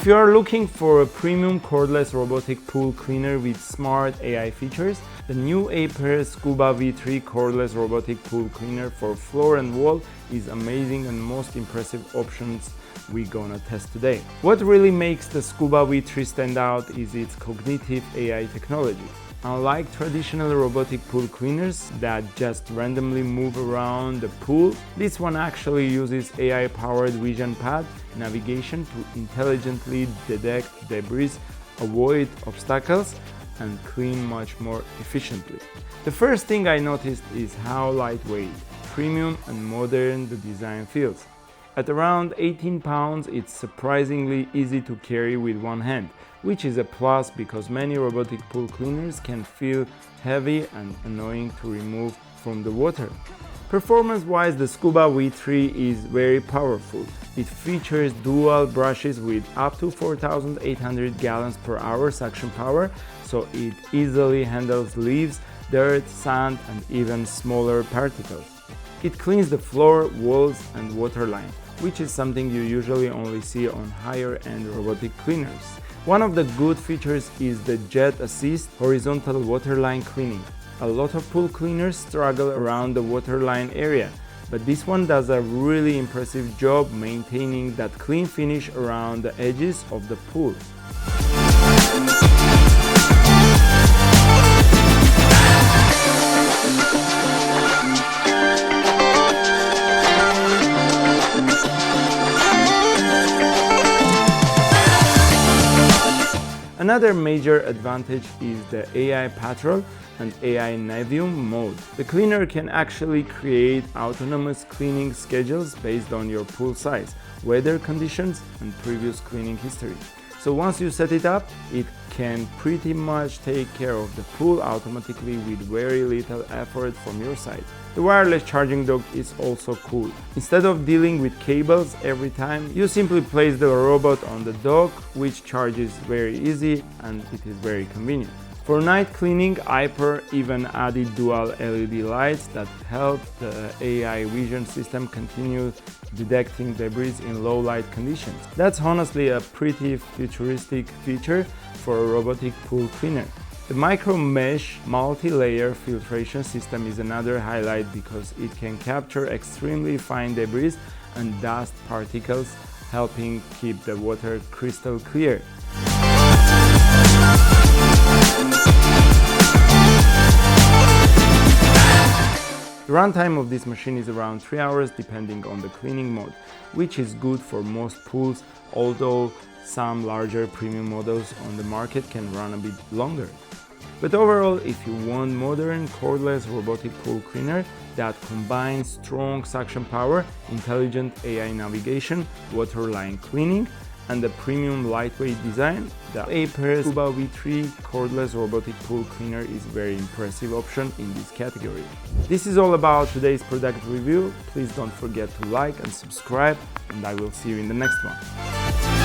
you are looking for a premium cordless robotic pool cleaner with smart AI features, the new Aiper Scuba V3 cordless robotic pool cleaner for floor and wall is amazing and most impressive options we're gonna test today. What really makes the Scuba V3 stand out is its cognitive AI technology. Unlike traditional robotic pool cleaners that just randomly move around the pool, this one actually uses AI-powered vision pad navigation to intelligently detect debris, avoid obstacles, and clean much more efficiently. The first thing I noticed is how lightweight, premium, and modern the design feels. At around 18 pounds, it's surprisingly easy to carry with one hand, which is a plus because many robotic pool cleaners can feel heavy and annoying to remove from the water. Performance-wise, the Scuba V3 is very powerful. It features dual brushes with up to 4,800 gallons per hour suction power, so it easily handles leaves, dirt, sand, and even smaller particles. It cleans the floor, walls, and water line, which is something you usually only see on higher-end robotic cleaners. One of the good features is the Jet Assist horizontal waterline cleaning. A lot of pool cleaners struggle around the waterline area, but this one does a really impressive job maintaining that clean finish around the edges of the pool. Another major advantage is the AI Patrol and AI Navium mode. The cleaner can actually create autonomous cleaning schedules based on your pool size, weather conditions, and previous cleaning history. So once you set it up, it can pretty much take care of the pool automatically with very little effort from your side. The wireless charging dock is also cool. Instead of dealing with cables every time, you simply place the robot on the dock, which charges very easy and it is very convenient. For night cleaning, Aiper even added dual LED lights that help the AI vision system continue detecting debris in low light conditions. That's honestly a pretty futuristic feature for a robotic pool cleaner. The micro mesh multi-layer filtration system is another highlight because it can capture extremely fine debris and dust particles, helping keep the water crystal clear. The runtime of this machine is around 3 hours depending on the cleaning mode, which is good for most pools, although some larger premium models on the market can run a bit longer. But overall, if you want modern cordless robotic pool cleaner that combines strong suction power, intelligent AI navigation, waterline cleaning, and a premium lightweight design, the Aiper Scuba V3 cordless robotic pool cleaner is a very impressive option in this category. This is all about today's product review. Please don't forget to like and subscribe, and I will see you in the next one.